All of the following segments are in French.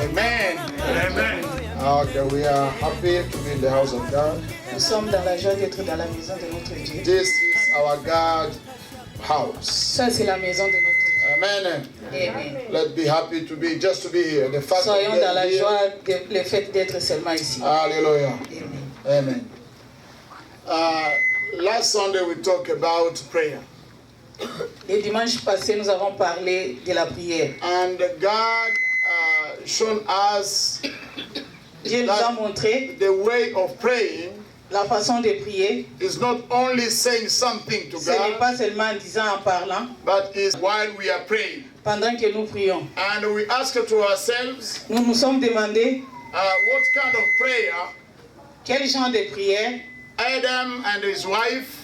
Amen. Amen. Okay, we are happy to be in the house of God. Nous sommes dans la joie d'être dans la maison de notre Dieu. This is our God house. Ça, c'est la maison de notre Dieu. Amen. Amen. Let's be happy to be just to be here. The fact that Soyons we dans are la here. joie, le fait d'être seulement ici. Hallelujah. Amen. Amen. Last Sunday we talked about prayer. Le dimanche passé, nous avons parlé de la prière. And God shown us Dieu nous a montré the way of praying la façon de prier. is not only saying something to Ce n'est God, pas seulement en disant, en parlant, but is while we are praying. pendant que nous prions. And we ask to ourselves, Nous nous sommes demandé what kind of prayer quel genre de prière Adam and his wife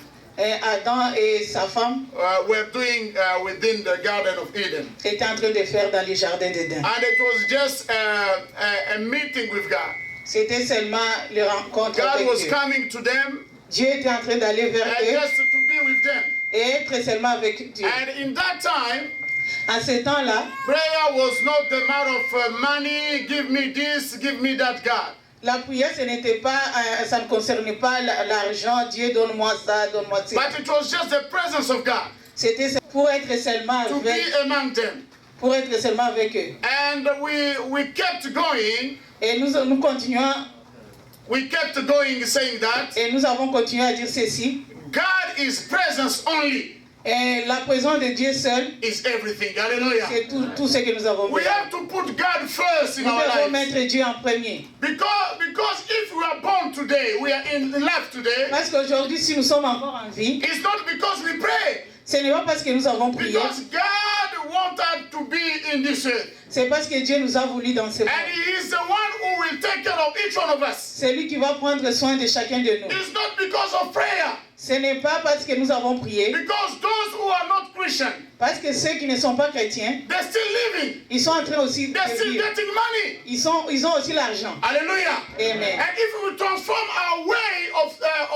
Adam et sa femme were doing within the Garden of Eden. étaient en train de faire dans les jardins d'Éden. And it was just a meeting with God. C'était seulement le rencontre God avec was Dieu. coming to them Dieu était en train d'aller vers and eux just to be with them. et être seulement avec Dieu. And in that time, En ce temps-là, prayer was not the matter of money, give me this, give me that, God. la prière, ce n'était pas, ça ne concernait pas l'argent. Dieu, donne-moi ça, donne-moi ça. But it was just the presence of God C'était pour être seulement to avec, be among them. pour être seulement avec eux. And we kept going. Et nous continuons, We kept going saying that et nous avons continué à dire ceci. God is presence only. Et la présence de Dieu seul, Is everything. Hallelujah. c'est tout ce que nous avons We besoin. have to put God first in Nous our devons lives. mettre Dieu en premier. Because if we are born today, we are in life today, Parce qu'aujourd'hui, si nous sommes encore en vie, it's not because we pray. ce n'est pas parce que nous avons prié, Because God wanted to be in this earth. c'est parce que Dieu nous a voulu dans ce monde. And He is the one who will take care of each one of us. C'est lui qui va prendre soin de chacun de nous. It's not because of prayer. Ce n'est pas parce que nous avons prié, Because those who are not Christian, parce que ceux qui ne sont pas chrétiens, they're still living. ils sont en train aussi They're de still vivre. getting money. Ils ont aussi l'argent. Hallelujah. Amen. And if we transform our way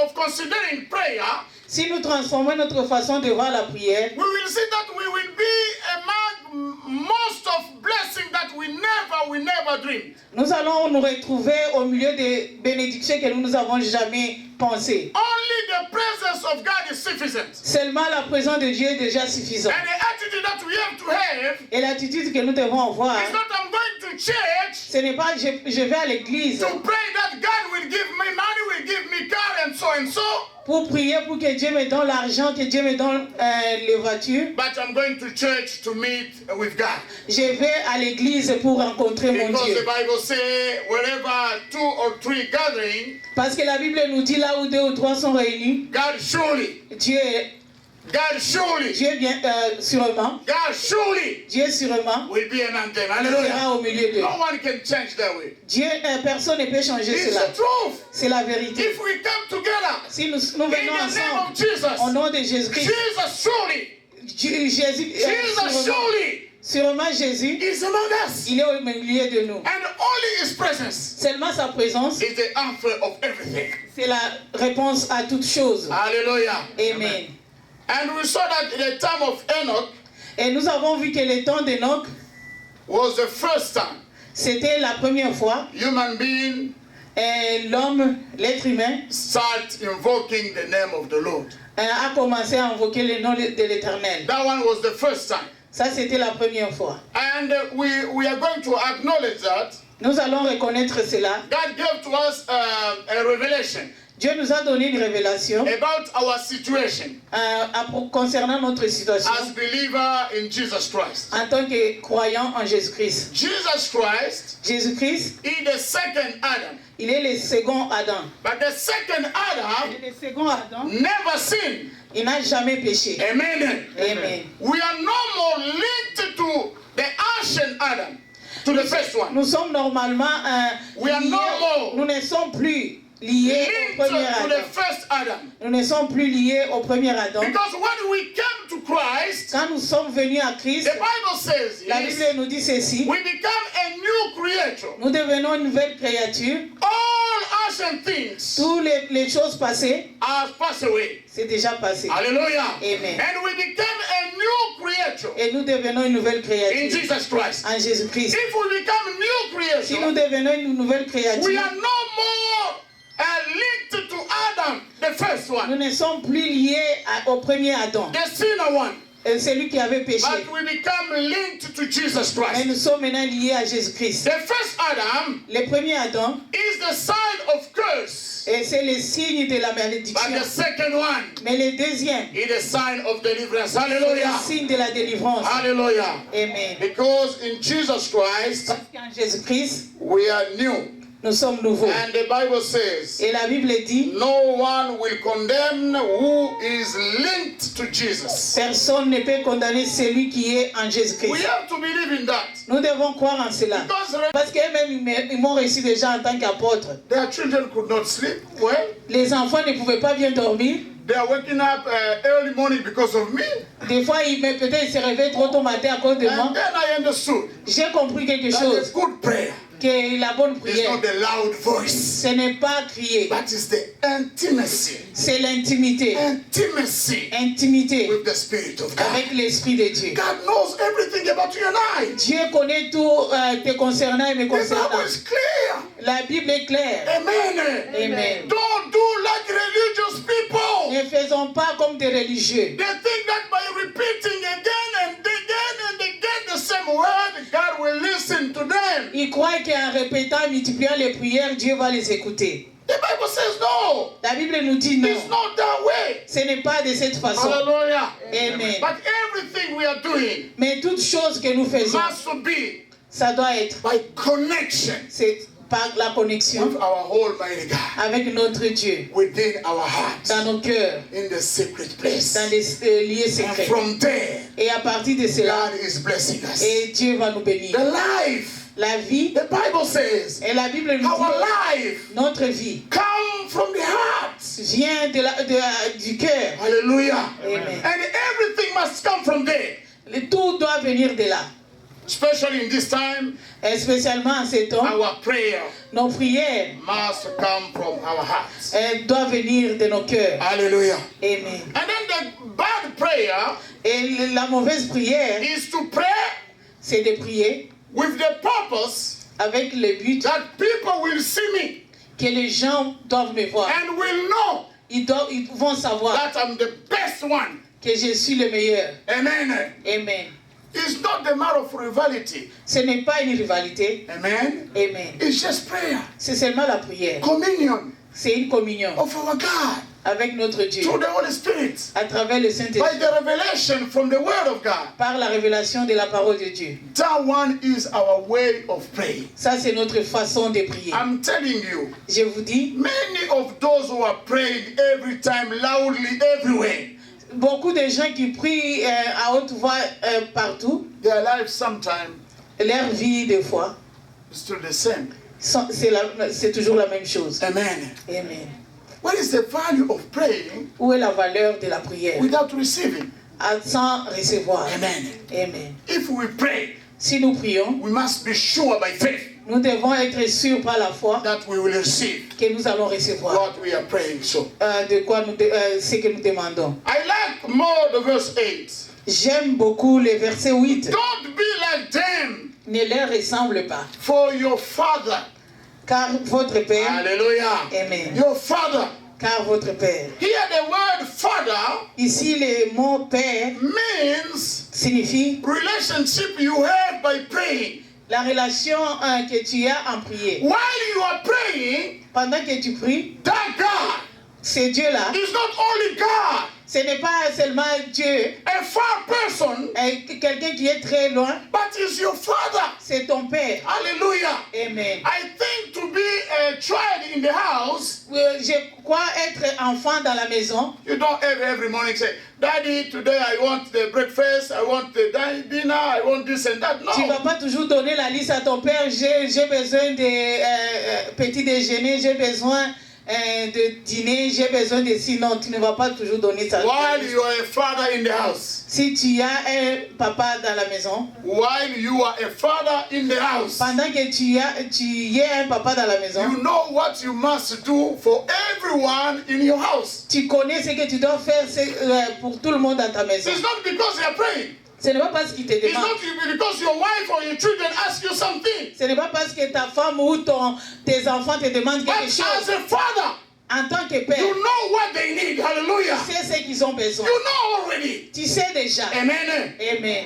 of considering prayer, Si nous transformons notre façon de voir la prière, we will see that we will be among most of blessing that we never dreamed. nous allons nous retrouver au milieu des bénédictions que nous n'avons jamais pensées. Only the presence of God is sufficient. Seulement la présence de Dieu est déjà suffisante. And the attitude that we have to have Et l'attitude que nous devons avoir, is not I'm going to church ce n'est pas je vais à l'église to pray that God will give me money, will give me car and so, pour prier pour que Dieu me donne l'argent, que Dieu me donne les voitures. but I'm going to church to meet with God. Je vais à l'église pour rencontrer mon Because Dieu. the Bible says wherever 2 or 3 gathering, Parce que la Bible nous dit là où 2 ou 3 sont réunis, God surely Dieu vient sûrement. God surely Dieu sûrement will be among them. sera Hallelujah. au milieu d'eux. No one can change that way. Dieu, personne ne peut changer It's cela. the truth. C'est la vérité. If we come together Si nous in venons the name ensemble of Jesus, au nom de Jésus-Christ, Jesus surely, Jésus, Jesus surely sûrement Jésus, is among us. il est au milieu de nous. And only His presence Seulement sa présence, is the answer of everything. c'est la réponse à toutes choses. Hallelujah. Amen. And we saw that in the time of Enoch Et nous avons vu que le temps d'Enoch, was the first time c'était la première fois, human being l'homme, l'être humain, start invoking the name of the Lord. a commencé à invoquer le nom de l'Éternel. That one was the first time. Ça, c'était la première fois. And we are going to acknowledge that Nous allons reconnaître cela. God gave to us a revelation Dieu nous a donné une révélation about our situation concernant notre situation as believer in Jesus Christ. en tant que croyant en Jésus-Christ. Jesus Christ Jésus-Christ, is the second Adam. il est le second Adam. But the second Adam Et le second Adam, never sinned. il n'a jamais péché. Amen. Amen. We are no more linked to the ancient Adam, to the first one. Nous sommes normalement We are no more nous ne sommes plus liés linked au premier to Adam. the first Adam. Nous ne sommes plus liés au premier Adam. Because when we came to Christ, Quand nous sommes venus à Christ, the Bible says la yes, Bible nous dit ceci. we become a new creature. Nous devenons une nouvelle créature. All All ancient things Toutes les choses passées, are passed away. c'est déjà passé. Hallelujah. Amen. And we became a new creature Et nous devenons une nouvelle in créature Jesus Christ. en Jésus-Christ. If we become new Si nous creation, devenons une nouvelle we créature, are no more linked to Adam, the first nous one, ne sommes plus liés au premier Adam, the sinner one, celui qui avait péché. but we become linked to Jesus Mais Christ. nous sommes maintenant liés à Jésus-Christ. The first Adam Le premier Adam, is the sign of curse, et c'est le signe de la but malédiction. the second one Mais le deuxième, is the sign of deliverance. c'est le Hallelujah. signe de la délivrance. Hallelujah. Amen. Because in Jesus Christ, Parce qu'en Jésus-Christ, we are new. nous sommes nouveaux. And the Bible says, Et la Bible dit, no one will condemn who is linked to Jesus. personne ne peut condamner celui qui est en We Jésus-Christ. have to believe in that. Nous devons croire en cela. Because Parce qu'eux-mêmes, ils m'ont reçu déjà en tant qu'apôtre. their children could not sleep well. Les enfants ne pouvaient pas bien dormir. They are waking up early morning because of me. Des fois, peut-être ils se réveillent trop tôt matin à cause de moi. And then I understood J'ai compris quelque that chose, a good prayer que la bonne is prière, not the loud voice, ce n'est pas crier, but it's the intimacy. c'est l'intimité. Intimacy Intimité with the Spirit of God. avec l'Esprit de Dieu. God knows everything about you and I. Dieu connaît tout te concernant et me The Bible concernant. is clear. La Bible est claire. Amen. Amen. Don't do like religious people. Ne faisons pas comme des religieux. They think that by repeating again and again the same word, God will listen to them. Ils croient qu'en répétant, multipliant les prières, Dieu va les écouter. The Bible says no. La Bible nous dit non. It's not that way. Ce n'est pas de cette façon. Hallelujah. Amen. But everything we are doing Mais toute chose que nous faisons, must be ça doit être by connection c'est par la connexion with our Almighty God avec notre Dieu, within our hearts dans nos cœurs, in the secret place. dans les lieux And secrets. from there, Et à partir de cela, God is blessing us. et Dieu va nous bénir. The life, La vie, the Bible says, et la Bible nous our dit, life notre vie come from the heart. vient du cœur. Hallelujah. Amen. And everything must come from there. Tout doit venir de là. Especially in this time, Et spécialement en ces temps, our prayer nos prières must come from our hearts. elles doivent venir de nos cœurs. Hallelujah. Amen. And then the bad prayer Et la mauvaise prière, is to pray c'est de prier with the purpose avec le but that people will see me que les gens doivent me voir. and will know Ils vont savoir that I'm the best one. que je suis le meilleur. Amen. Amen. It's not the matter of rivality. Ce n'est pas une rivalité. Amen. Amen. It's just prayer. C'est seulement la prière. Communion C'est une communion of our God avec notre Dieu through the Holy Spirit à travers le by Saint-Esprit, the revelation from the Word of God. par la révélation de la parole de Dieu. That one is our way of praying. Ça, c'est notre façon de prier. I'm telling you, Je vous dis, many of those who are praying every time loudly everywhere, beaucoup de gens qui prient à haute voix partout, their life sometimes leur vie, des fois, is still the same. c'est toujours la même chose. Amen. Amen. What is the value of praying Où est la valeur de la prière? without receiving? Sans recevoir. Amen. Amen. If we pray, Si nous prions, we must be sure by faith nous devons être sûrs par la foi that we will receive que nous allons recevoir what we are praying. So de quoi ce que nous demandons. I like more the verse 8. J'aime beaucoup le verset 8. Don't be like them, Ne leur ressemble pas, for your father. car votre Père, Hallelujah. Amen. Your father. Car votre Père. Here the word father Ici, le mot Père means signifie relationship you have by praying. la relation que tu as en prière. While you are praying, Pendant que tu pries, that God ce Dieu-là, is not only God, ce n'est pas seulement Dieu, a far person, quelqu'un qui est très loin, but is your father. c'est ton Père. Hallelujah. Amen. I think to be a child in the house, Je crois être enfant dans la maison. you don't every morning say, Daddy, today I want the breakfast, I want the dinner, I want this and that. Tu ne vas No. pas toujours donner la liste à ton père. J'ai besoin de petit déjeuner, j'ai besoin de dîner, j'ai besoin de ci. Non, tu ne vas pas toujours donner ça. While you are a father in the house. Si tu as un papa dans la maison, While you are a father in the house. pendant que tu es un papa dans la maison, You know what you must do for everyone in your house. tu connais ce que tu dois faire pour tout le monde dans ta maison. It's not because they are praying. Ce n'est pas parce qu'il te It's demande. not because your wife or your children ask you something. Ce n'est pas parce que ta femme ou tes enfants te demandent But quelque as chose. a father, En tant que père, you know what they need. Hallelujah. tu sais ce qu'ils ont besoin. You know already. Tu sais déjà. Amen. Amen.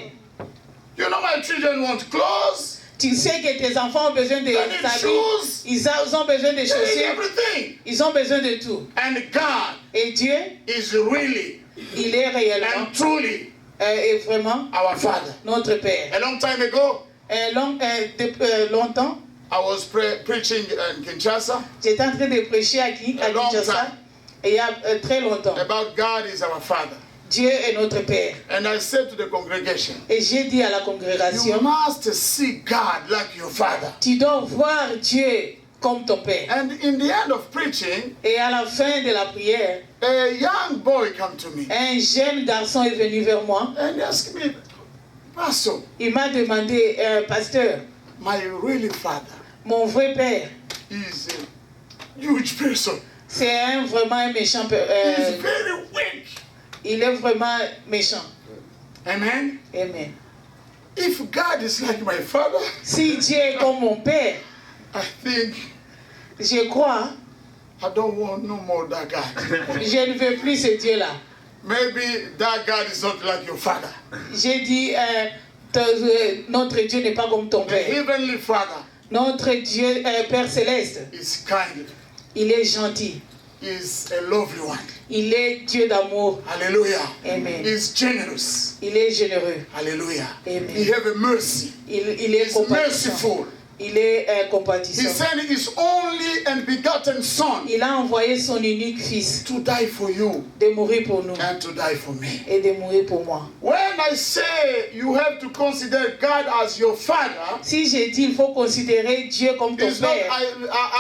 You know my children want clothes. Tu sais que tes enfants ont besoin de They need habits. shoes. Ils ont besoin de They need chaussures. everything. Ils ont besoin de tout. And God Et Dieu, is really il est réellement and truly et vraiment our Father. notre Père. A long time ago, Longtemps, I was preaching in Kinshasa j'étais en train de prêcher à long Kinshasa. time. Et il y a très longtemps. about God is our Father. Dieu est notre Père. And I said to the congregation, Et j'ai dit à la you congrégation, must see God like your Father. tu dois voir Dieu comme ton Père. And in the end of preaching, Et à la fin de la prière, a young boy came to me un jeune garçon est venu vers moi. and asked me, Pastor, Il m'a demandé, pasteur, my really father mon vrai Père, is a huge person. c'est vraiment un méchant Père. He's very weak. Il est vraiment méchant. Amen. Amen. If God is like my father, Si Dieu est comme mon Père, I think je crois, I don't want no more that God. je ne veux plus ce Dieu-là. Maybe that God is not like your father. J'ai dit, notre Dieu n'est pas comme ton The Père. Heavenly Father Notre Dieu, Père céleste, is kind. il est gentil. Is a lovely one. Il est Dieu d'amour. Hallelujah. Amen. He's generous. Il est généreux. Hallelujah. Amen. He have a mercy. Il est He's compatissant. merciful. Il est He compatissant. sent his only and begotten Son Il a envoyé son unique fils to die for you de mourir pour nous and to die for me. et de mourir pour moi. When I say you have to consider God as your father, Si j'ai dit il faut considérer Dieu comme ton it's not père,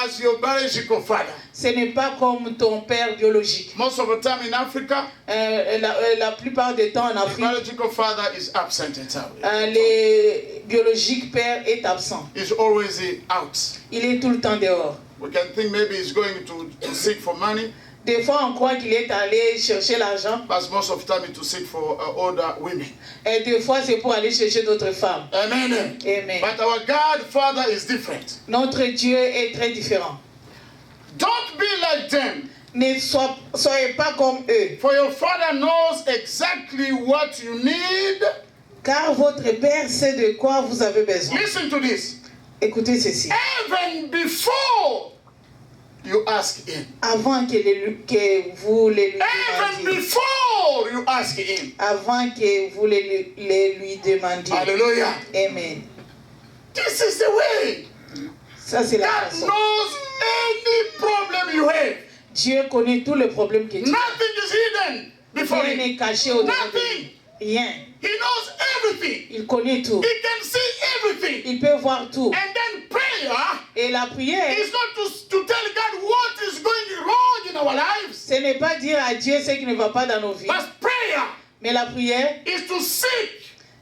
as your biological father. ce n'est pas comme ton père biologique. Most of the time in Africa, La plupart du temps en the Afrique, biological father is absent entirely. le biologique père est absent. He's always out. Il est tout le temps dehors. We can think maybe he's going to seek for money, Des fois, on croit qu'il est allé chercher l'argent. but most of the time it's to seek for older women. Et des fois, c'est pour aller chercher d'autres femmes. Amen. Amen. But our God Father is different. Notre Dieu est très différent. Don't be like them. Ne soyez pas comme eux. For your Father knows exactly what you need. Car votre Père sait de quoi vous avez besoin. Listen to this. Écoutez ceci. Even before you ask Him. Avant que vous le lui Even demandiez. before you ask Him. Avant que vous le lui demandiez. Hallelujah. Amen. This is the way. Ça, c'est la God façon. knows any problem you have. Dieu connaît tous les problèmes que tu as. Nothing is hidden before Rien Him. n'est caché au-devant de Nothing. lui. Rien. He knows everything. Il connaît tout. He can see everything. Il peut voir tout. And then prayer Et la prière, is not to tell God what is going wrong in our lives. ce n'est pas dire à Dieu ce qui ne va pas dans nos vies. But prayer Mais la prière, is to seek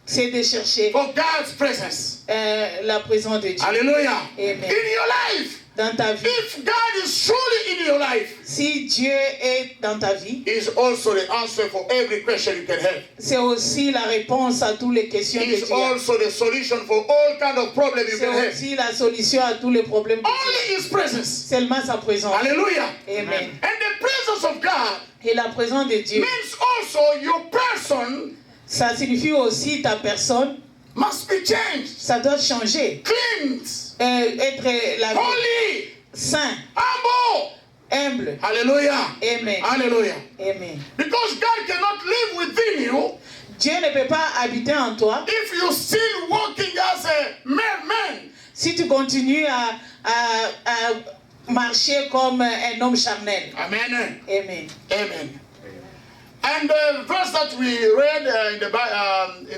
c'est de chercher for God's presence. la présence de Dieu Hallelujah. Amen. In your life. dans ta vie. If God is truly in your life, Si Dieu est dans ta vie, He's also the answer for every question you can have. c'est aussi la réponse à toutes les questions que He's tu as. also the solution for all kind of problems you C'est can have. aussi la solution à tous les problèmes que tu Only His presence. as. Seulement sa présence. Hallelujah. Amen. And the presence of God Et la présence de Dieu, means also your person ça signifie aussi ta personne, must be changed, ça doit changer. cleansed, Être la vie holy, saint, humble. humble. Hallelujah. Amen. Hallelujah. Amen. Because God cannot live within you Dieu ne peut pas habiter en toi if you're still walking as a mere man. si tu continues à marcher comme un homme charnel. Amen. Amen. Amen. And the verse that we read in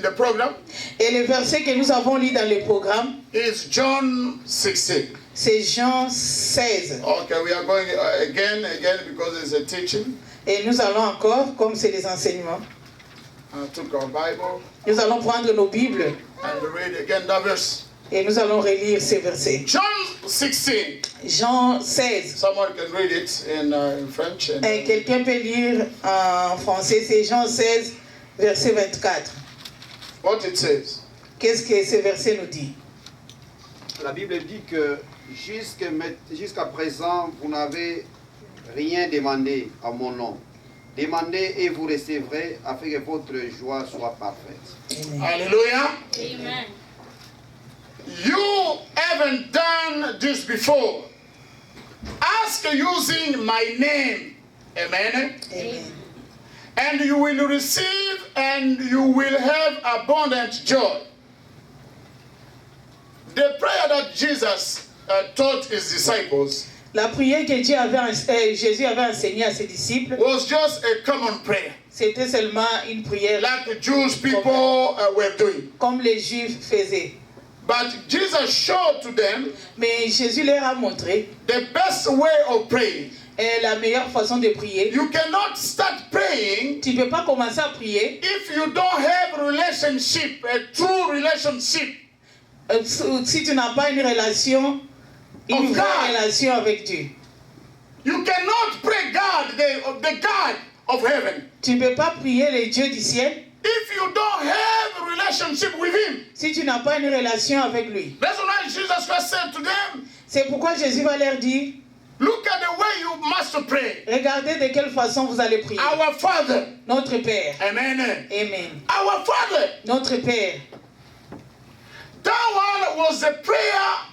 the program Et le verset que nous avons lu dans le programme, is John 16. c'est Jean 16. Okay, we are going again because it's a teaching. Et nous allons encore, comme c'est des enseignements, I took our Bible nous allons prendre nos Bibles and read again that verse. et nous allons relire ces versets. John 16. Jean 16. Someone can read it in French. And, Et quelqu'un peut lire en français, c'est Jean 16, verset 24. what it says. Qu'est-ce que ce verset nous dit? La Bible dit que jusqu'à présent, vous n'avez rien demandé à mon nom. Demandez et vous recevrez afin que votre joie soit parfaite. Amen. Hallelujah. Amen. You haven't done this before. Ask using my name. Amen. Amen. And you will receive and you will have abundant joy. The prayer that Jesus taught his disciples La prière que Jésus avait enseignée à ses disciples, was just a common prayer, c'était seulement une prière like the Jewish people were doing. comme les Juifs faisaient. But Jesus showed to them Mais Jésus leur a montré the best way of praying. la meilleure façon de prier. You cannot start praying Tu ne peux pas commencer à prier if you don't have relationship, a true relationship. Si tu n'as pas une relation, une Of vraie God. relation avec Dieu. You cannot pray God, the God of heaven, Tu ne peux pas prier le Dieu du ciel if you don't have a relationship with Him. si tu n'as pas une relation avec lui. That's why Jesus Christ said to them, C'est pourquoi Jésus va leur dire, look at the way you must pray. regardez de quelle façon vous allez prier. Our Father. Notre Père. Amen. Amen. Our Father. Notre Père. That one was a prayer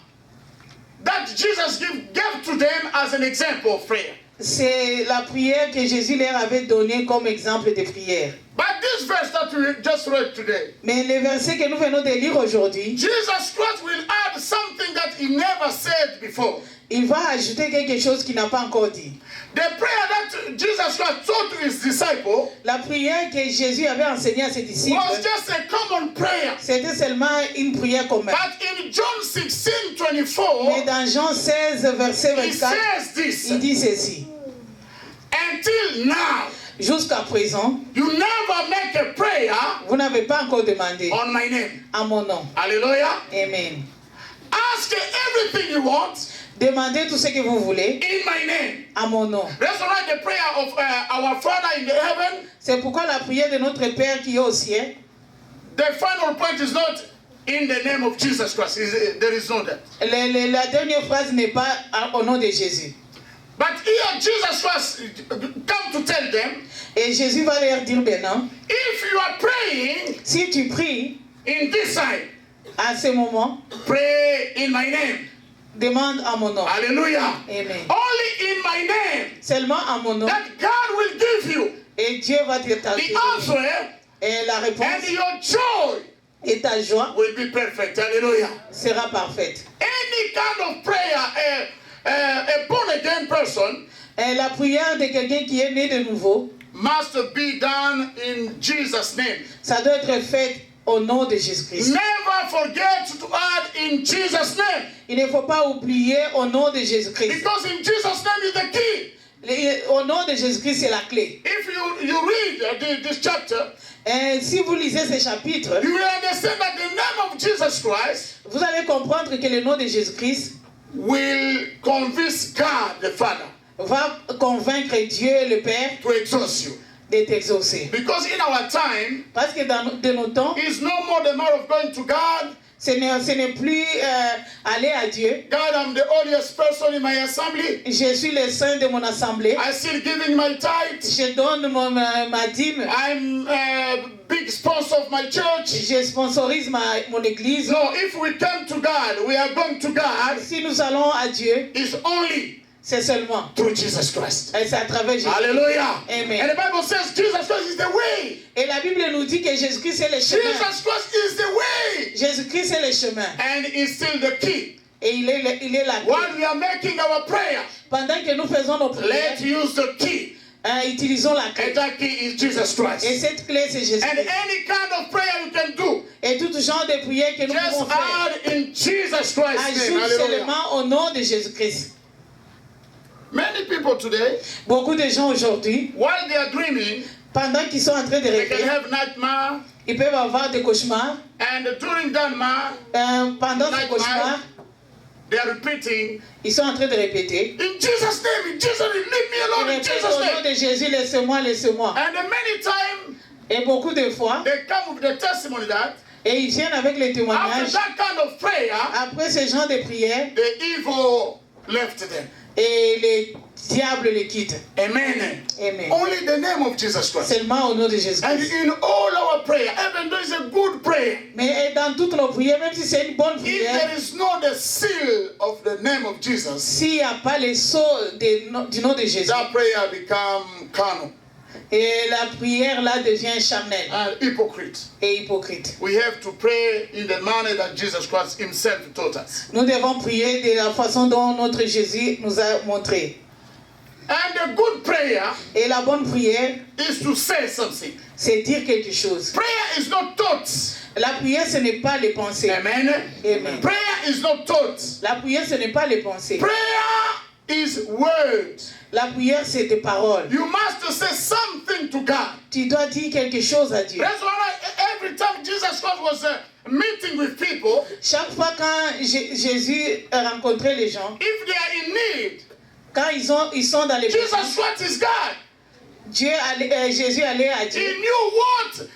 that Jesus gave to them as an example of prayer. C'est la prière que Jésus leur avait donnée comme exemple de prière. But this verse that we just read today, Mais le verset que nous venons de lire aujourd'hui, Jesus Christ will add something that He never said before. il va ajouter quelque chose qu'il n'a pas encore dit. The prayer that Jesus Christ taught to His disciples La prière que Jésus avait enseignée à ses disciples, was just a common prayer. c'était seulement une prière commune. But in John 16, Mais 24, dans Jean 16, verset He 24, says this, il dit ceci. until now, Jusqu'à présent, you never make a prayer vous n'avez pas encore demandé on my name. à mon nom. Hallelujah. Amen. Ask everything you want Demandez tout ce que vous voulez in my name. à mon nom. That's why the prayer of our Father in the heaven, C'est pourquoi la prière de notre Père qui est au ciel, the final point is not in the name of Jesus Christ. There is no that. la dernière phrase n'est pas au nom de Jésus. But here Jesus Christ come to tell them, Et Jésus va leur dire maintenant, if you are praying si tu pries in this side, à ce moment, pray in my name. demande à mon nom. Hallelujah. Amen. Only in my name Seulement à mon nom. that God will give you Et Dieu va te the t'accorder. answer, Et la and réponse your joy et ta joie will be perfect. Hallelujah. sera parfaite. Any kind of prayer, a born again person Et la prière de quelqu'un qui est né de nouveau, must be done in Jesus' name. ça doit être fait au nom de Jésus-Christ. Never forget to add in Jesus' name, Il ne faut pas oublier au nom de Jésus-Christ. because in Jesus' name is the key. Au nom de Jésus-Christ, c'est la clé. If you read this chapter, Et si vous lisez ce chapitre, you will understand that the name of Jesus Christ vous allez comprendre que le nom de Jésus-Christ will convince God the Father va convaincre Dieu le Père to exhaust you. de t'exaucer. Because in our time, Parce que de nos temps, it's no more the matter of going to God. ce n'est plus aller à Dieu. God, I'm the holiest person in my assembly. Je suis le saint de mon assemblée. I still giving my tithe. Je donne ma dîme. I'm a big sponsor of my church. Je sponsorise mon église. No, if we come to God, we are going to God, Si nous allons à Dieu, it's only c'est seulement. through Jesus Christ. Et c'est à travers Jésus. Hallelujah. Amen. And the Bible says Jesus Christ is the way. Et la Bible nous dit que Jésus-Christ est le chemin. Jesus Christ is the way. Jésus-Christ est le chemin. And he's still the key. Et il est la clé. While we are making our prayer, Pendant que nous faisons nos prières, let's use the key. utilisons la And clé. that key is Jesus Et Christ. cette clé, c'est Jésus. And any kind of prayer you can do, Et tout genre de prière que nous just pouvons faire, add in Jesus Christ's name. ajoute Hallelujah. seulement au nom de Jésus-Christ. Many people today, Beaucoup de gens aujourd'hui, while they are dreaming, pendant qu'ils sont en train de they can rêver, have nightmare, ils peuvent avoir des cauchemars. and during that nightmare, Pendant ces Nightmare. cauchemars, they are repeating, ils sont en train de répéter. in Jesus' name, in Jesus' name, leave me Ils alone, in répètent Jesus' au nom name. de Jésus, laisse-moi, laisse-moi. And many times, Et beaucoup de fois, they come with the testimony that et ils viennent avec les after témoignages. that kind of prayer, Après ce genre de prière, the evil left them. et les diables les quittent. Amen. Amen. Only the name of Jesus Christ. Seulement au nom de And Jésus-Christ. in all our prayer, even though it's a good prayer, Mais dans toutes nos prières, même si c'est une bonne if prière, there is not the seal of the name of Jesus, s'il n'y a pas les sceaux du nom de Jésus, that prayer become carnal et la prière là devient charnelle and hypocrite. et hypocrite. We have to pray in the manner that Jesus Christ himself taught us. Nous devons prier de la façon dont notre Jésus nous a montré. And a good prayer Et la bonne prière, is to say something. c'est dire quelque chose. Prayer is not thoughts. La prière, ce n'est pas les pensées. Amen. Amen. Prayer is not thoughts. La prière, ce n'est pas les pensées. Prayer is words. La prière, c'est des paroles. You must say something to God. Tu dois dire quelque chose à Dieu. That's why every time Jesus Christ was meeting with people, Chaque fois quand Jésus rencontrait les gens, if they are in need, quand ils sont dans les besoins, Jesus Christ is God. Jésus allait à He Dieu. knew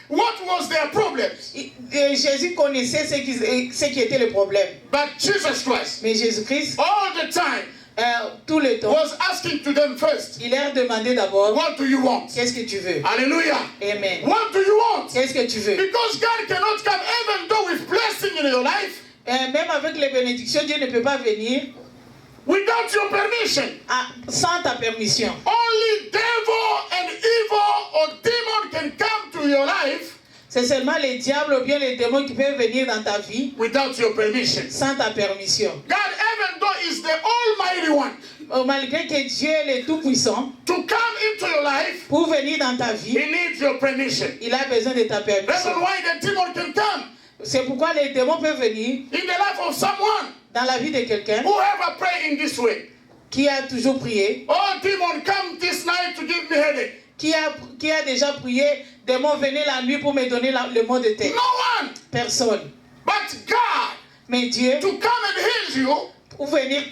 what was their problems. Jésus connaissait ce qui était le problème. But Jesus Christ, Mais Jésus-Christ, all the time, tout le temps, was asking to them first, il leur demandait d'abord, what do you want? qu'est-ce que tu veux? Hallelujah. Amen. What do you want? Qu'est-ce que tu veux? Because God cannot come even though with blessing in your life Même avec les bénédictions, Dieu ne peut pas venir without your permission. sans ta permission. Only devil and evil or demon can come to your life C'est seulement les diables ou bien les démons qui peuvent venir dans ta vie without your permission. sans ta permission. God, even though He's the Almighty One, Malgré que Dieu est le Tout-Puissant, to come into your life, pour venir dans ta vie, He needs your permission. il a besoin de ta That's permission. why the demon can come C'est pourquoi les démons peuvent venir in the life of someone dans la vie de quelqu'un who ever pray in this way. qui a toujours prié, Oh, demon, come this night to give me headache. qui a déjà prié, démon, venez la nuit pour me donner le mot de tête. No one. Personne. But God, Mais Dieu, to come and heal you, pour venir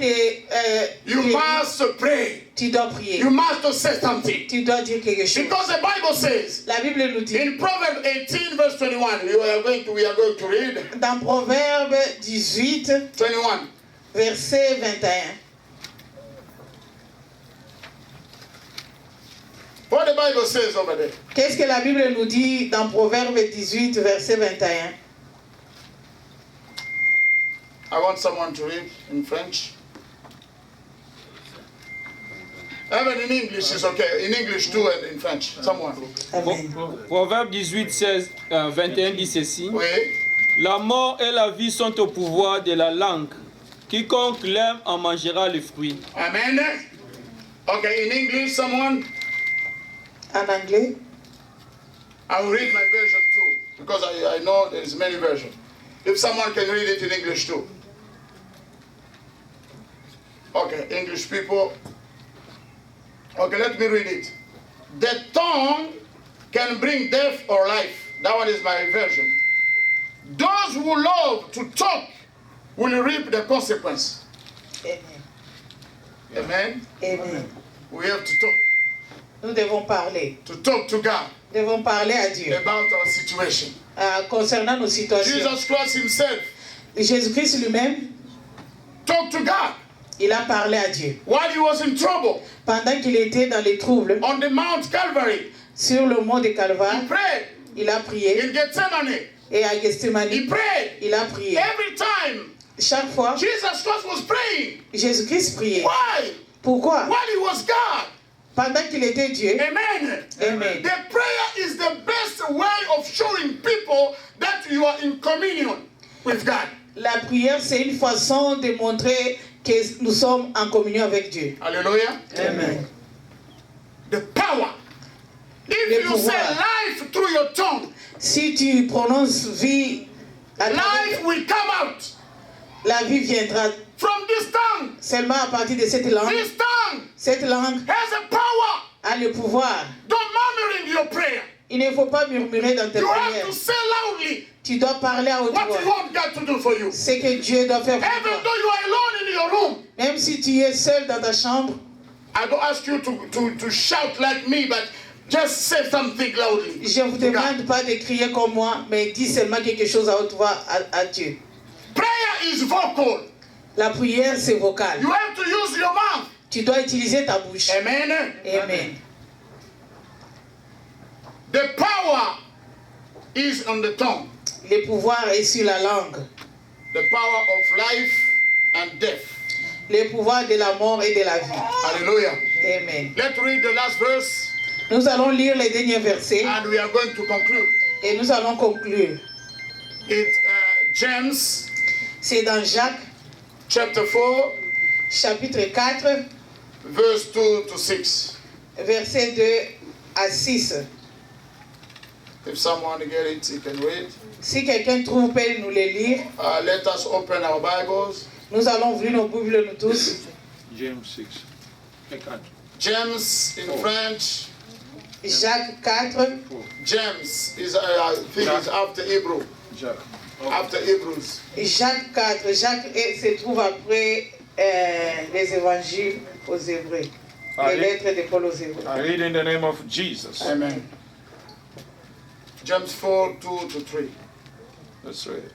you must pray. tu dois prier. You must say something. Tu dois dire quelque chose. Because the Bible says, La Bible nous dit, in Proverbs 18 verse 21, we are going to read dans Proverbe 18, 21. verset 21. What the Bible says over there. Qu'est-ce que la Bible nous dit dans Proverbe 18, verset 21? I want someone to read in French. Even in English is okay. In English too and in French. Someone. Amen. Proverbe 18, 16, 21 dit ceci. Oui. La mort et la vie sont au pouvoir de la langue. Quiconque l'aime en mangera le fruit. Amen. Okay, in English, someone. En anglais, I will read my version too, because I know there is many versions. If someone can read it in English too. Okay, English people. Okay, let me read it. The tongue can bring death or life. That one is my version. Those who love to talk will reap the consequence. Amen. Amen. Amen. We have to talk. Nous devons parler. To talk to God Nous devons parler à Dieu about our situation. concernant nos situations. Jesus Christ himself Jésus-Christ lui-même, talked to God il a parlé à Dieu. while he was in trouble Pendant qu'il était dans les troubles, on the Mount Calvary. sur le mont de He Calvaire, prayed il a prié. in Gethsemane. Et à Gethsemane, He prayed il a prié. every time. Chaque fois, Jesus Christ was praying. Jésus-Christ priait. Why? Pourquoi? While he was God. Pendant qu'il était Dieu. Amen. Amen. The prayer is the best way of showing people that you are in communion with God. La prière, c'est une façon de montrer que nous sommes en communion avec Dieu. Hallelujah. Amen. the power. If Le you say pouvoir. life through your tongue, Si tu prononces vie, à travers- life will come out la vie viendra from this tongue. seulement à partir de cette langue. This tongue Cette langue has a power. a le pouvoir. Don't murmur in your prayer. Il ne faut pas murmurer dans tes You have prières. to say loudly Tu dois parler à haute what you voix. want God to do for you. Ce que Dieu doit faire pour Even toi. though you are alone in your room, Même si tu es seul dans ta chambre, I don't ask you to shout like me, but just say something loudly. je ne vous demande pas de crier comme moi, mais dis seulement quelque chose à haute voix à Dieu. Prayer is vocal. La prière, c'est vocal. You have to use your mouth. Tu dois utiliser ta bouche. Amen. Amen. The power is on the tongue. Le pouvoir est sur la langue. The power of life and death. Le pouvoir de la mort et de la vie. Hallelujah. Amen. Let's read the last verse Nous allons lire les derniers versets and we are going to conclude. et nous allons conclure. It's James C'est dans Jacques, chapter 4, chapitre 4, verse 2 to 6. versets 2 à 6. If someone get it, he can read. Si quelqu'un trouve, peut nous les lire. Let us open our Bibles. Nous allons ouvrir nos Bibles, nous tous. James 6. James in French. Jacques 4. James is, I think, is after Hebrew. After Hebrews. Jacques 4. Jacques se trouve après les évangiles aux Hébreux. Les lettres de Paul aux Hébreux. I read in the name of Jesus. Amen. James 4, 2 to 3. Let's read.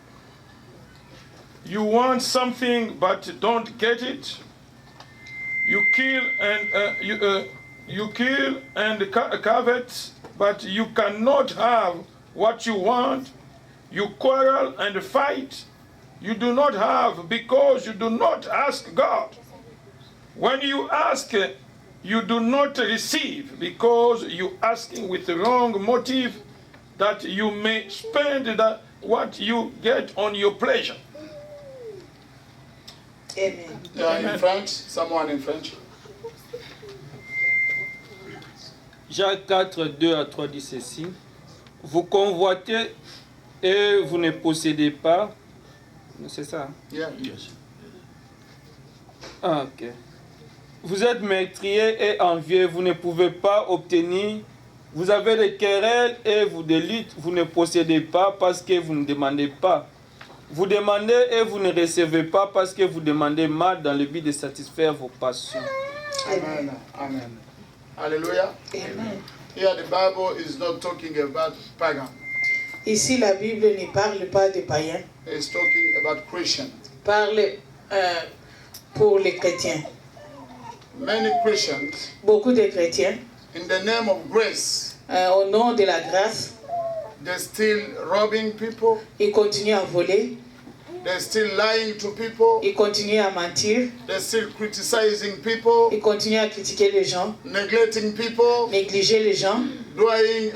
You want something but don't get it. You kill and covet, but you cannot have what you want. You quarrel and fight. You do not have because you do not ask God. When you ask, you do not receive because you asking with the wrong motive, that you may spend what you get on your pleasure. Amen. In French? Someone in French? Jacques 4, 2 à 3 dit ceci. Vous convoitez et vous ne possédez pas. C'est ça? Yeah. Ah, ok. Vous êtes meurtrier et envieux, vous ne pouvez pas obtenir. Vous avez des querelles et vous des luttes, vous ne possédez pas parce que vous ne demandez pas. Vous demandez et vous ne recevez pas parce que vous demandez mal dans le but de satisfaire vos passions. Amen. Amen. Hallelujah. Amen. Here the Bible is not talking about pagan. Ici, la Bible ne parle pas de païens, It's talking about Christian. parle pour les chrétiens. Many Christians, Beaucoup de chrétiens, in the name of grace, au nom de la grâce, they're still robbing people. ils continuent à voler, They're still lying to people. ils continuent à mentir, They're still criticizing people, ils continuent à critiquer les gens, neglecting people, négliger les gens, doing,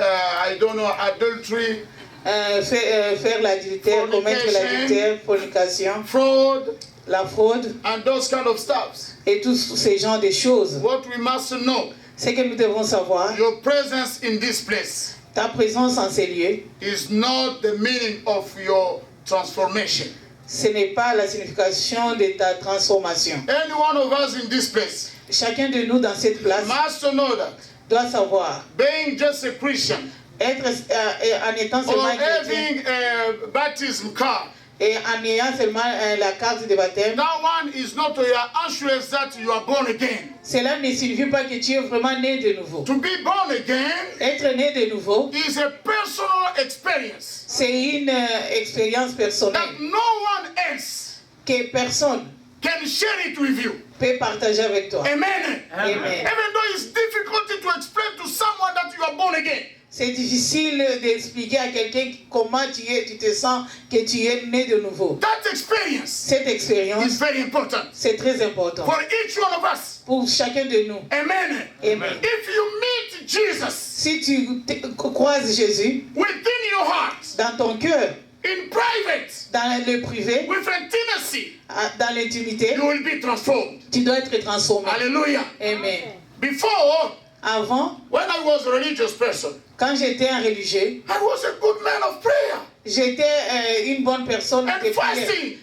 adultery, faire l'adultère, commettre l'adultère, fornication, fraud, la fraude and those kind of stuff. et tous ces genres de choses. What we must know, Ce que nous devons savoir, your presence in this place ta présence en ces lieux, is not the meaning of your transformation. ce n'est pas la signification de ta transformation. Any one of us in this place Chacun de nous dans cette place must know that doit savoir, being just a Christian être en étant or seulement chrétien having a baptism card, et en ayant seulement la carte de baptême, that one is not your assurance that you are born again. cela ne signifie pas que tu es vraiment né de nouveau. To be born again Être né de nouveau, is a personal experience c'est une expérience personnelle that no one else que personne can share it with you. peut partager avec toi. Amen. Amen. Even though it's difficult to explain to someone that you are born again. C'est difficile d'expliquer à quelqu'un comment tu te sens que tu es né de nouveau. That experience Cette expérience, is very important c'est très important for each one of us. pour chacun de nous. Amen. Amen. If you meet Jesus Si tu croises Jésus within your heart, dans ton cœur, in private, dans le privé, with intimacy, dans l'intimité, you will be transformed. tu dois être transformé. Hallelujah. Amen. Before, Avant, when I was a religious person, quand j'étais un religieux, I was a good man of prayer j'étais une bonne personne and de prière. fasting,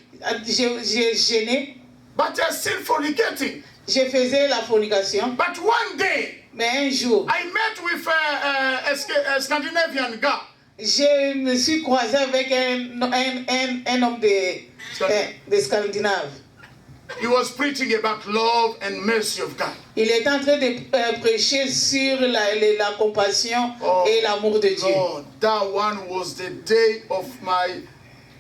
J'ai gêné, but I still fornicating. je faisais la fornication, But one day, mais un jour, I met with a Scandinavian guy. je me suis croisé avec un homme de Scandinave. He was preaching about love and mercy of God. Il est en train de prêcher sur la compassion et l'amour de Dieu. Lord, that one was the day of my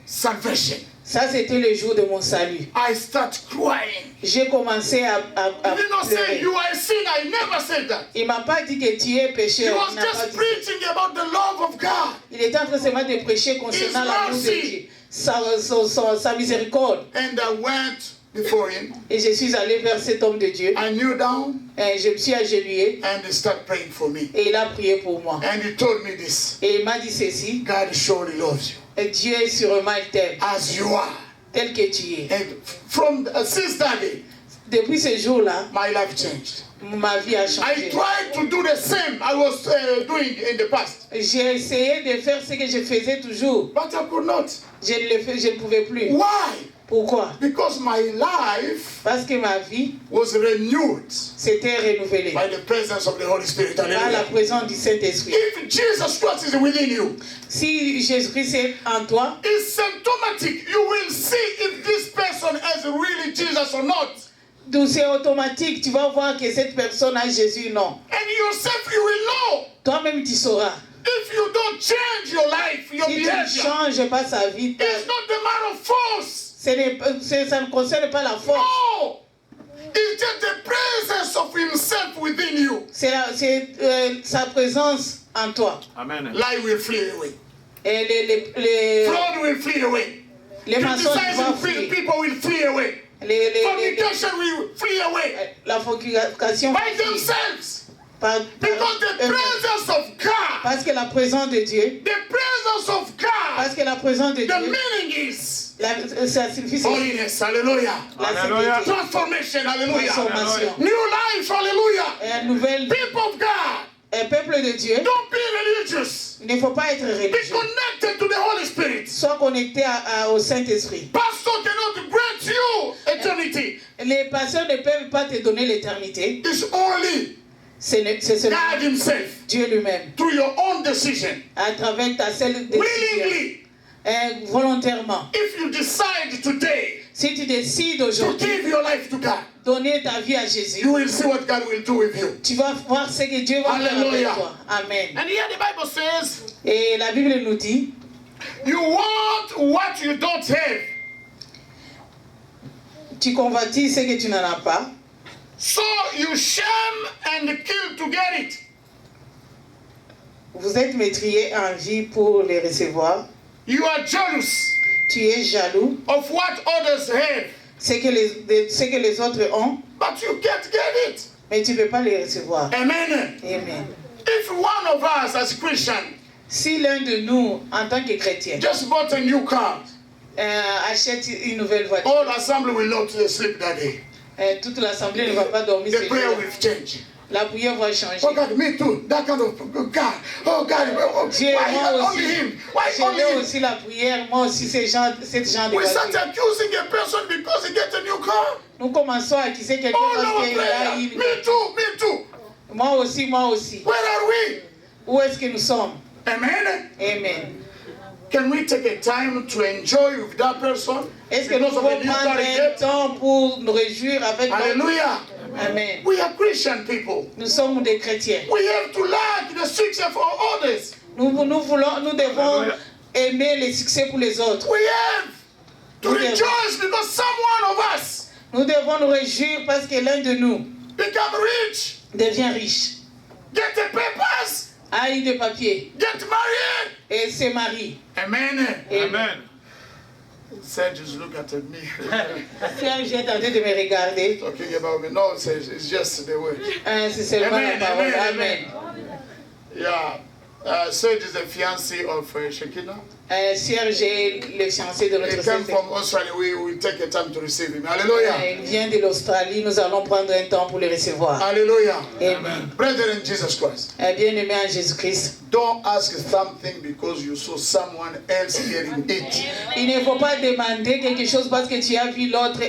salvation. Ça, c'était le jour de mon salut. I start crying. J'ai commencé à He did not say pleurer. you are a sinner. I never said that. Il m'a pas dit que tu es He pécheur. was Il n'a pas just dit ça. preaching about the love of God. Il était en train seulement de prêcher concernant His l'amour de mercy. Dieu, sa miséricorde. And I went before him. Et je suis allé vers cet homme de Dieu. I kneel down Et je me suis agenouillé and he started praying for me. et il a prié pour moi. And he told me this. Et il m'a dit ceci. God surely loves you Et Dieu sûrement il t'aime as you are. tel que tu es. And from since that day, Depuis ce jour-là, my life changed. ma vie a I changé. tried to do the same I was doing in the past, J'ai essayé de faire ce que je faisais toujours. but I could not. Je ne pouvais plus. Why? Pourquoi? Because my life Parce que ma vie was renewed s'était renouvelée by the presence of the Holy Spirit. par la Hallelujah. présence du Saint-Esprit. If Jesus Christ is within you, Si Jésus-Christ est en toi, it's symptomatic. You will see if this person has really Jesus or not. donc c'est automatique. Tu vas voir que cette personne a Jésus, non. And yourself, you will know. Toi-même, tu sauras. If you don't change your life, your Si tu ne behavior, changes pas sa vie, it's not the matter of force. ça ne concerne pas la force. No. It's just the presence of himself within you. C'est sa présence en toi. Amen. Lie will flee away. Et Fraud will flee away. les mensonges vont Criticizing fuir. people will flee away. Fornication will flee away La fornication va by fuir. themselves. Par- Because the eux-mêmes. presence of God, Parce que la présence de Dieu, the presence of God, parce que la présence de the Dieu, meaning is ça signifie holiness. Hallelujah. la Hallelujah. sainteté, Transformation. Hallelujah. transformation. New life. Hallelujah. Et un nouvel People of God, peuple de Dieu. don't be religious. Il ne faut pas être Be religieux. connected to the Holy Spirit. Sois connecté au Saint-Esprit. Pastor cannot grant you eternity. Les pasteurs ne peuvent pas te donner l'éternité. It's only C'est seulement God Himself Dieu lui-même. through your own decision. À travers ta seule décision. Willingly, Volontairement. if you decide today Si tu décides to aujourd'hui give your life to God, donner ta vie à Jésus, you will see what God will do with you. tu vas voir ce que Dieu va faire Alléluia. avec toi. Amen. And here the Bible says, Et la Bible nous dit, you want what you don't have, tu convoitis ce que tu n'en as pas. so you shame and kill to get it. Vous êtes meurtrier en vie pour les recevoir. You are jealous Tu es jaloux. of what others have, Ce que les autres ont, but you can't get it. mais tu ne peux pas les recevoir. Amen. Amen. If one of us as Christian Si l'un de nous, en tant que chrétien, just bought a new car, achète une nouvelle voiture, all assembly will not sleep that day. toute l'assemblée ne va pas dormir The ce prayer jour. will change. La prière va changer. Oh God, me too. That kind of God. Oh God, oh, Dieu, why moi only aussi. him? Why Je only veux him? aussi la prière. Moi aussi, ce genre de We start voiture. accusing a person because he gets a new car. Nous commençons à accuser quelqu'un Oh parce no, qu'il a prayer. une... Me too, me too. Moi aussi, moi aussi. Where are we? Où est-ce que nous sommes? Amen. Amen. Can we take a time to enjoy with that person? Est-ce que nous Because of pouvons the new prendre car he un gets? temps pour nous réjouir avec l'autre? Hallelujah. Amen. We are Christian people. Nous sommes des chrétiens. We have to like the success for others. Nous devons Alléluia. aimer les succès pour les autres. We have to We have- rejoice because someone of us Nous devons nous réjouir parce que l'un de nous become rich, devient riche, get the papers, a eu des papiers get married. et se marie. Amen. Amen. Said just look at me. Frère, j'ai tenté de me regarder. Talking about me. No, it's just the word. C'est seulement Amen, la parole. amen, Amen. Yeah. Serge is the fiancé of Shekinah. Serge est le fiancé de He notre came sœur. from Australia. We will take a time to receive him. Hallelujah. Il vient de l'Australie. Nous allons prendre un temps pour le recevoir. Hallelujah. Amen. Brethren in Jesus Christ, Bien-aimé en Jésus-Christ. don't ask something because you saw someone else getting it. Il ne faut pas demander quelque chose parce que tu as vu l'autre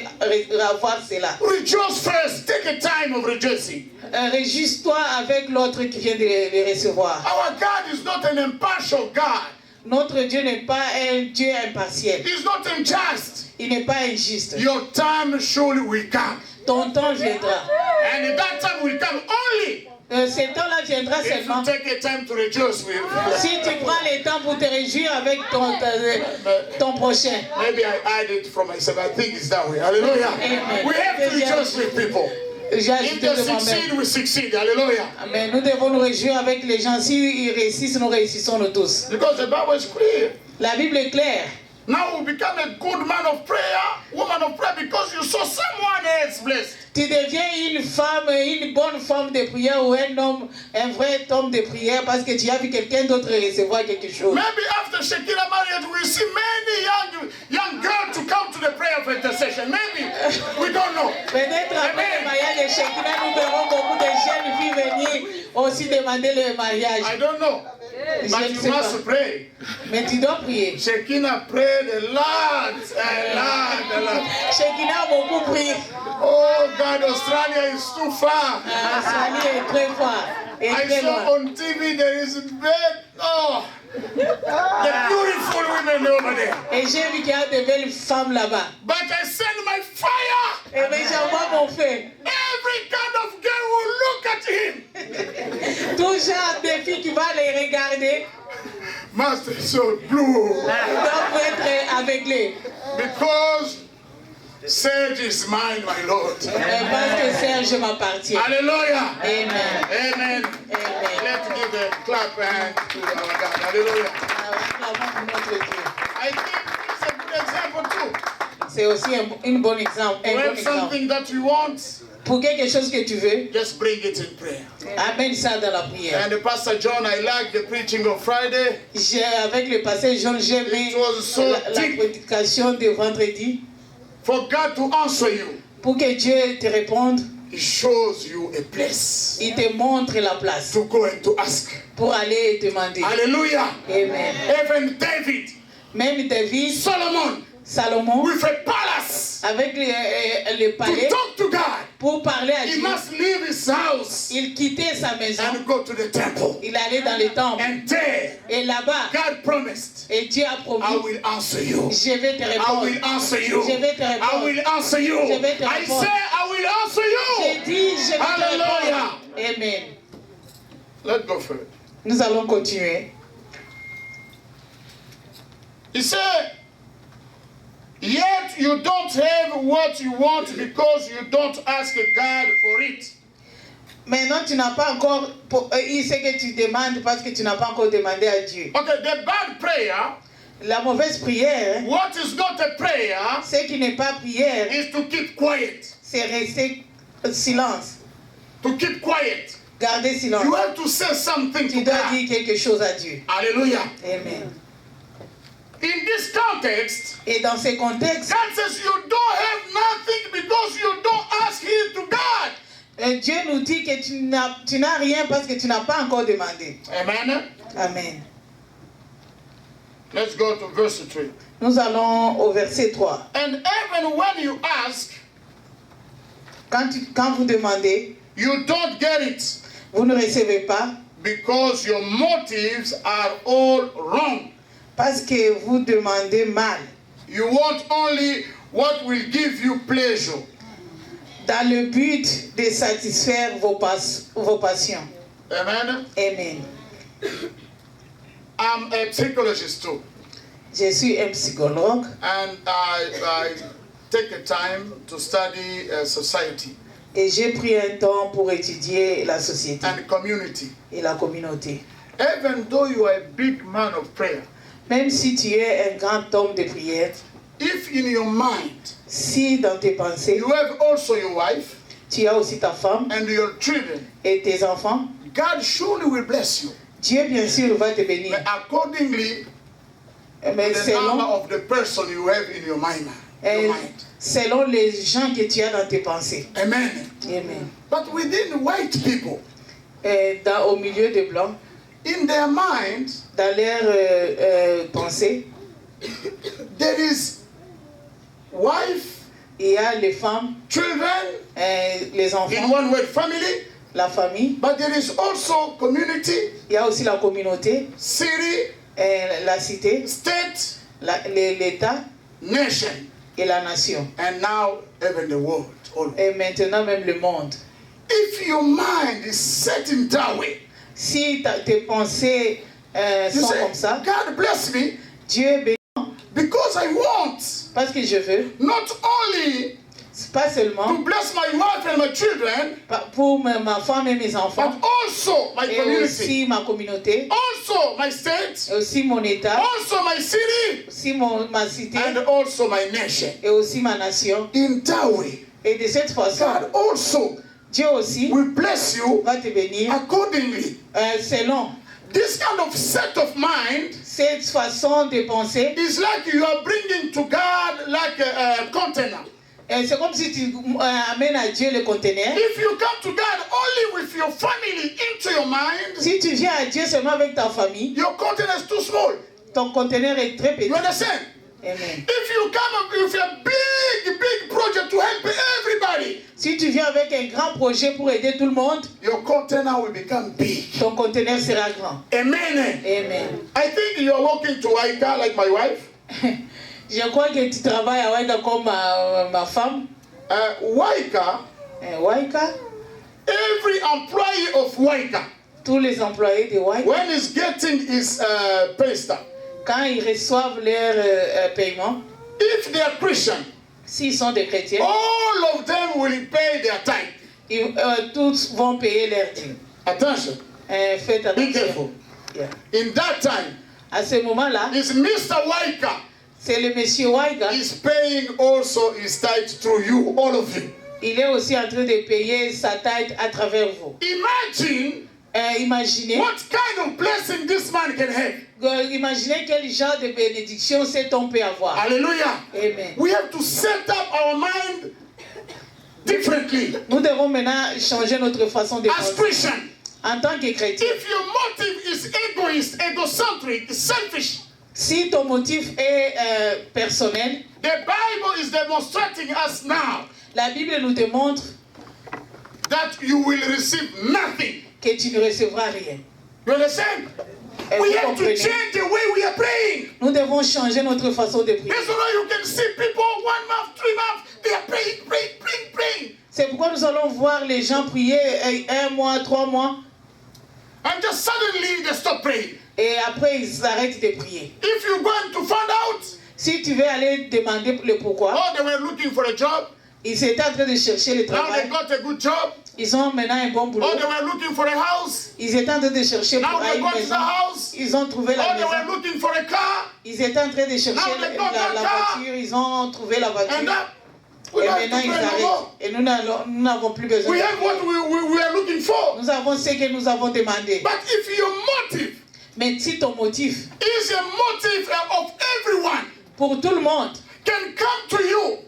avoir cela. Rejoice first. Take a time of rejoicing. Réjouis-toi avec l'autre qui vient de le recevoir. Our God is not an impartial God. Notre Dieu n'est pas un Dieu impartiel. He's not unjust. Il n'est pas injuste. Your time surely will come. Ton temps viendra. And that time will come only Ce temps-là viendra if you seulement take a time to rejoice with. si tu prends le temps pour te réjouir avec ton prochain. Maybe I add it from myself. I think it's that way. Hallelujah. Amen. We have to rejoice with people. J'ai If ajouté they de moi-même. succeed, we succeed. Hallelujah. Mais nous devons nous réjouir avec les gens. S'ils réussissent, nous réussissons nous tous. Because the Bible is clear. La Bible est claire. Now we become a good man of prayer, woman of prayer, because you saw someone else blessed. Tu deviens une bonne femme de prière ou un homme, un vrai homme de prière parce que tu as vu quelqu'un d'autre recevoir quelque chose. Maybe after Shekinah marriage, we see many young girls to come to the prayer of intercession. Maybe. We don't know. Peut-être après le mariage de Shekinah, nous verrons beaucoup de jeunes filles venir aussi demander le mariage. I don't know. Je But ne you sais pas. must pray. Mais tu dois prier. Shekinah prayed a lot, a lot. Shekinah a beaucoup prié. Oh God, Australia is too far. Australie est très fort. Et I très saw loin. on TV there is the beautiful women over there. Et j'ai vu qu'il y a de belles femmes là-bas. But I send my fire. Et bien j'envoie mon feu. Every kind of girl will look at him. Tout genre de filles qui vont les regarder Master is so blue. doivent être aveuglés. Because Serge is mine, my Lord. Parce que Serge m'appartient. Hallelujah. Amen. Amen. Amen. Let's give a clap hand to our God. Hallelujah. Acclamons pour notre Dieu. I think it's a good example too. C'est aussi un bon exemple. Un You bon have exemple. something that you want, Pour quelque chose que tu veux, just bring it in prayer. amène ça dans la prière. And Pastor John, I like the preaching of Friday. Avec le passé Jean, j'ai aimé It was so la deep. prédication de vendredi. For God to answer you, Pour que Dieu te réponde, He shows you a place il te montre la place to go and to ask. pour aller demander. Hallelujah. Amen. Even David, Même David, Solomon, Salomon, with a palace avec le to palais, talk to God. pour parler à He Dieu, must leave his house il quittait sa maison, and go to the temple. il allait dans le temple. And there, Et là-bas, God promised, et Dieu a I promis, will answer you. je vais te I répondre. will answer you. Je vais te I répondre. will answer you. Je vais te I répondre. say I will answer J'ai you. dit, je vais te Hallelujah. répondre. Amen. Let's go further. Nous allons continuer. He said, yet you don't have what you want because you don't ask God for it. Maintenant, tu n'as pas encore, il sait que tu demandes parce que tu n'as pas encore demandé à Dieu. Okay, the bad prayer, La mauvaise prière, what is not a prayer, ce qui n'est pas prière, is to keep quiet. c'est rester silence. To keep quiet. Garder silence. You have to say something Tu to dois God. dire quelque chose à Dieu. Hallelujah. Amen. In this context, Et dans ce contexte, God says you don't have nothing because you don't ask Him to God. Dieu nous dit que tu n'as rien parce que tu n'as pas encore demandé. Amen. Amen. Let's go to verse 3. Nous allons au verset 3. And even when you ask, Quand vous demandez, you don't get it vous ne recevez pas because your motives are all wrong. parce que vous demandez mal. You want only what will give you pleasure. Dans le but de satisfaire vos passions. Amen. Amen. I'm a psychologist too, Je suis un psychologue and I take a time to study society et j'ai pris un temps pour étudier la société and community. et la communauté. Even though you are a big man of prayer, Même si tu es un grand homme de prière, if in your mind si dans tes pensées, you have also your wife tu as aussi ta femme and your children, et tes enfants, God surely will bless you. Dieu, bien sûr, va te bénir. But accordingly, Mais the number selon, of the person you have in your mind. selon les gens que tu as dans tes pensées. Amen. Amen. But within white people, Au milieu des Blancs, in their minds, dans leurs pensées, there is wife, il y a les femmes, children, les in enfants, one word, family, la famille. but there is also community, Il y a aussi la communauté, city, la cité, state, l'État nation, et la nation. and now even the world. Et maintenant même le monde. If your mind is set in that way, Si tes pensées you sont say, comme ça, God bless me Dieu bénit because I want parce que je veux, not only pas seulement to bless my wife and my children, pour ma femme et mes but enfants, also my et community, aussi ma communauté, also my state, et aussi mon État, also my city, aussi ma cité, and also my nation. et aussi ma nation. In that way, Et de cette façon, God also Dieu aussi will bless you va te bénir accordingly. selon This kind of set of mind cette façon de penser. is like you are bringing to God like a container. C'est comme si tu amènes à Dieu le conteneur. If you come to God only with your family into your mind, Si tu viens à Dieu seulement avec ta famille, your container is too small. ton conteneur est très petit. You understand? Amen. If you come with a big project to help everybody, Si tu viens avec un grand projet pour aider tout le monde, your container will become big. ton conteneur sera grand. Amen. Amen. I think you are walking to Aika like my wife. Je crois que tu travailles à Waika comme ma femme. Waika, Waika, every employee of Waika, tous les employés de Waika, when he's getting his pay stub, quand ils reçoivent leur paiement, if they are Christian, s'ils sont des chrétiens, all of them will pay their tithe. tous vont payer leur dîme. Attention, Faites be attention. careful. Yeah. In that time, À ce moment-là, is Mr. Waika c'est le monsieur Waika. is paying also his tithe through you, all of you. Il est aussi en train de payer sa tête à travers vous. Imagine Imaginez, what kind of blessing this man can have. imaginez quel genre de bénédiction cet homme peut avoir. Hallelujah. Amen. We have to set up our mind differently. Nous devons maintenant changer notre façon de As penser. Christian, En tant que chrétien, if your motive is egoist, egocentric, selfish, si ton motif est personnel, the Bible is demonstrating us now la Bible nous démontre that you will receive nothing. que tu ne recevras rien. You understand? Et We vous have to comprenez? change the way we are praying. Nous devons changer notre façon de prier. That's why you can see people 1 month, 3 months, they are praying. C'est pourquoi nous allons voir les gens prier 1 mois, 3 mois, And just suddenly they stop praying. et après ils arrêtent de prier. If you're going to find out, Si tu veux aller demander le pourquoi, oh, they were looking for a job, ils étaient en train de chercher le now they travail. got a good job. Ils ont maintenant un bon boulot. Oh, they were looking for a house, Ils étaient en train de chercher now pour they une got the maison. house. Ils ont trouvé la Oh, they were maison. looking for a car, Ils étaient en train de chercher Now they got la that car. voiture. Ils ont trouvé la and voiture. that we Et don't have maintenant to ils pray no arrêtent. more. Et nous n'avons plus besoin. We de have what prier. we are looking for. Nous avons ce que nous avons demandé. But if your motive Mais si ton motif is a motive of everyone pour tout le monde can come to you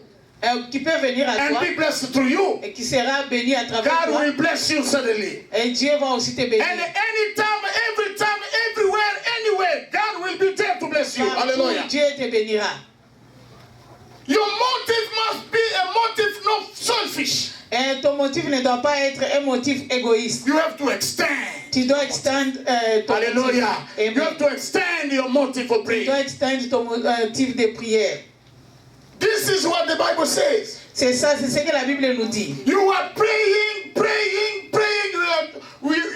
qui peut venir à and toi be blessed through you, et qui sera béni à travers God toi, will bless you suddenly. et Dieu va aussi te bénir. And anytime, every time, everywhere, anywhere, God will be there to bless you. Partout, Hallelujah. Dieu te bénira. Your motive must be a motive not selfish. Et ton motif ne doit pas être un motif égoïste. You have to extend. Tu dois extendre ton Hallelujah. motif. You have Amen. to extend your motive for Tu prayer. dois extendre ton motif de prière. This is what the Bible says. C'est ça, c'est ce que la Bible nous dit. You are praying.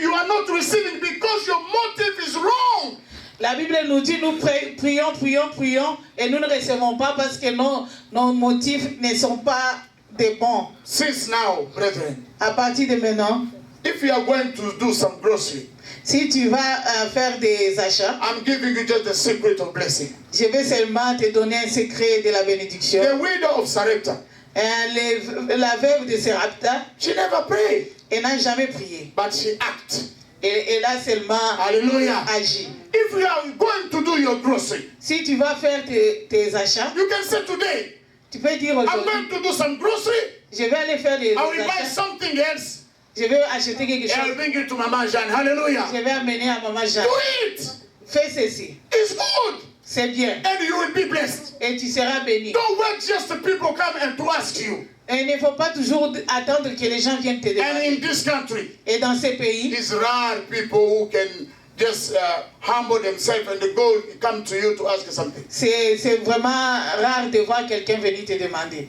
You are not receiving because your motive is wrong. La Bible nous dit, nous prions, et nous ne recevons pas parce que nos motifs ne sont pas des bons. Since now, brethren, À partir de maintenant, if you are going to do some grocery, si tu vas faire des achats, I'm giving you just the secret of blessing. je vais seulement te donner un secret de la bénédiction. The widow of Sarepta, La veuve de Sarepta, she never prayed, elle n'a jamais prié. but she acted. Et là seulement Hallelujah. agis. If you are going to do your grocery, Si tu vas faire tes achats, you can say today, tu peux dire I'm aujourd'hui, going to do some grocery. je vais aller faire des I will buy achats, something else. je vais acheter quelque And I'll chose, bring it to Mama Jeanne. Hallelujah. je vais amener à Maman Jeanne. Do it. Fais ceci, It's good. c'est bien, And you will be blessed. et tu seras béni. Don't wait just the people come and to ask you. Et il ne faut pas toujours attendre que les gens viennent te And demander. in this country, Et dans ces pays, it's rare people who can just humble themselves and they go come to you to ask you something. c'est vraiment rare de voir quelqu'un venir te demander.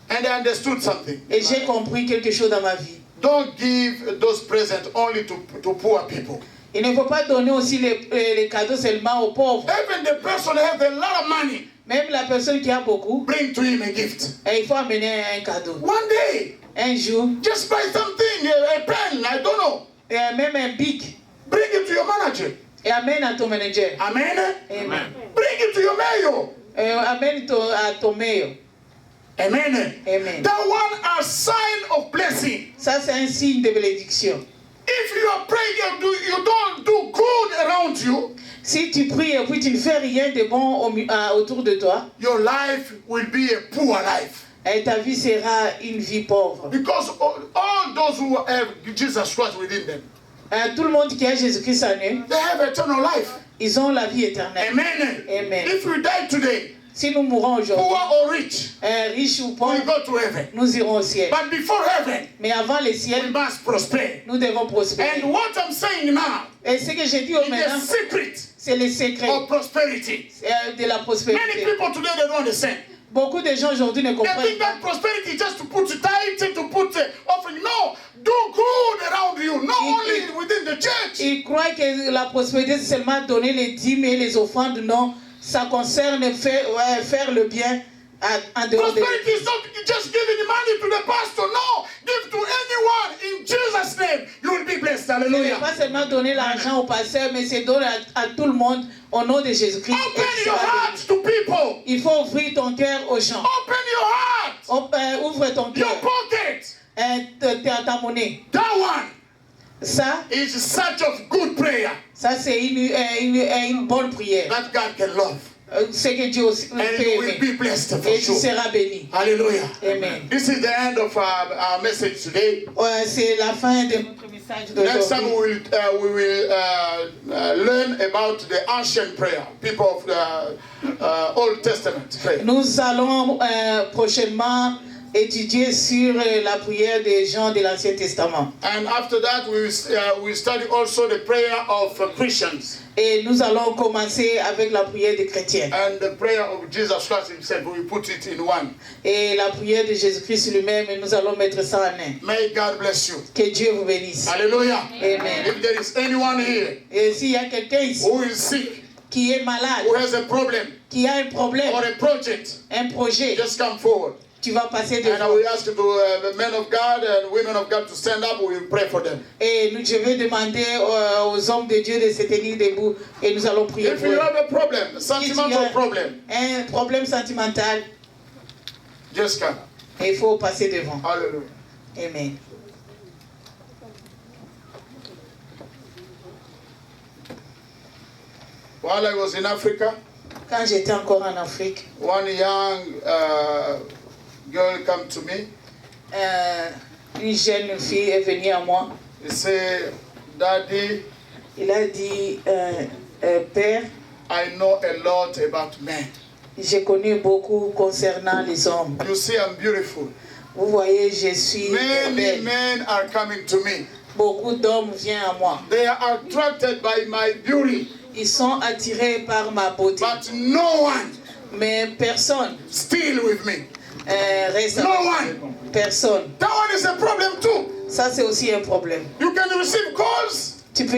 And I understood something. Et j'ai compris quelque chose dans ma vie. Don't give those presents only to poor people. Il ne faut pas donner aussi les cadeaux seulement aux pauvres. Even the person who has a lot of money, Même la personne qui a beaucoup, bring to him a gift. il faut amener un cadeau. One day, Un jour, just buy something, a pen, I don't know. et même un bic. Bring it to your manager. Et amène à ton manager. Amen. Amen. Bring it to your mayor. Amène à ton meilleur. Amen. Amen. That one a sign of blessing. Ça, c'est un signe de bénédiction. If you are praying, you don't do good around you, Si tu pries et puis tu ne fais rien de bon autour de toi, your life will be a poor life. et ta vie sera une vie pauvre. Because all those who have Jesus Christ within them, Tout le monde qui a Jésus-Christ en eux, they have eternal life. ils ont la vie éternelle. Amen. Amen. If we die today, Si nous mourons aujourd'hui, poor or rich, riches ou we pauvres, go to heaven. nous irons au ciel. But before heaven, Mais avant le we ciel, must prosper. nous devons prospérer. And what I'm saying now Et ce que j'ai dit is the maintenant, secret c'est le secret of prosperity. de la Many prospérité. people today they don't understand. Beaucoup de gens aujourd'hui ne They comprennent think pas. that prosperity is just to put tithe, to put offering. No, do good around you, not only within the church. Ils croient que la prospérité, c'est seulement donner les dîmes et les offrandes. Non, ça concerne faire le bien en dehors de Prosperity is not just giving money to the pastor. No, give to anyone in Jesus' name. You will be blessed. Ce n'est Hallelujah. pas seulement donner l'argent au pasteur, mais c'est donner à tout le monde au nom de Jésus-Christ. Et Open tu your seras heart béni. to people. Il faut ouvrir ton cœur aux gens. Open your heart, Ouvre ton your cœur, pocket. ta monnaie. That one Ça, is such of good prayer c'est une bonne prière. that God can love. Ce que Dieu aussi peut And you will aimer. be blessed for Et tu sure. seras béni. Hallelujah. Amen. This is the end of our message today. C'est la fin de notre message Next time d'aujourd'hui. we will learn about the ancient prayer, people of the Old Testament prayer. Nous allons prochainement étudier sur la prière des gens de l'Ancien Testament. And after that, we will study also the prayer of Christians Et nous allons commencer avec la prière des chrétiens. and the prayer of Jesus Christ himself. We will put it in one. Et la prière de Jésus-Christ lui-même, et nous allons mettre ça en un. May God bless you. Que Dieu vous bénisse. Hallelujah. Amen. If there is anyone here Et s'il y a quelqu'un ici who is sick, qui est malade, who has a problem qui a un problème, or a project, un projet, just come forward. tu vas passer And I devant. will ask the men of God and women of God to stand up. We will pray for them. Et je vais demander aux hommes de Dieu de se tenir debout et nous allons prier If pour you eux. have a problem, sentimental problem, Un problème sentimental, just come. il faut passer devant. Hallelujah. Amen. While I was in Africa, Quand j'étais encore en Afrique, one young girl came to me. Une jeune fille est venue à moi. He said, Daddy, Il a dit, Père, I know a lot about men. je connais beaucoup concernant les hommes. You see, I'm beautiful. Vous voyez, je suis Many belle. men are coming to me. Beaucoup d'hommes viennent à moi. They are attracted by my beauty, Ils sont attirés par ma beauté. but no one Mais personne still with me. reste No avec moi. one. Personne. That one is a problem too. Ça, c'est aussi un problème. You can receive calls. Tu peux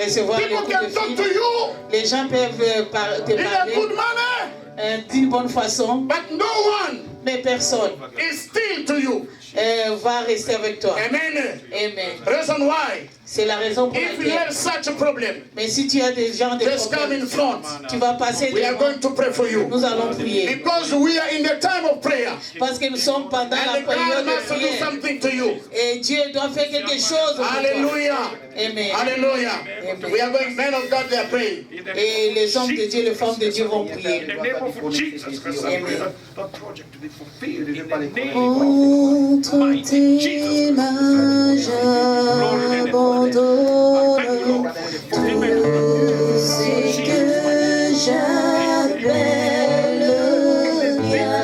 recevoir les People coups can de talk to fil. you Les gens peuvent te in a good parler manner, d'une bonne façon, but no one mais personne is still to you. va rester avec toi. Amen. Amen. Reason why? C'est la raison pour If you laquelle. have such a problem, Mais si tu as des gens, des just come problèmes, in front. tu vas passer We are devant. going to pray for you. Nous allons prier. Because we are in the time of prayer. Parce que nous sommes pendant la And God période de must do prière. something to you. Et Dieu doit faire quelque chose pour toi. Hallelujah. Amen. Hallelujah. Amen. We are going, men of God, they are praying. Et les hommes de Dieu, les femmes de Dieu vont prier. In the name of Jesus Christ, I pray Amen. that project to be fulfilled in the name Contre mighty tes Jesus mains, j'abandonne ce que j'appelle le bien.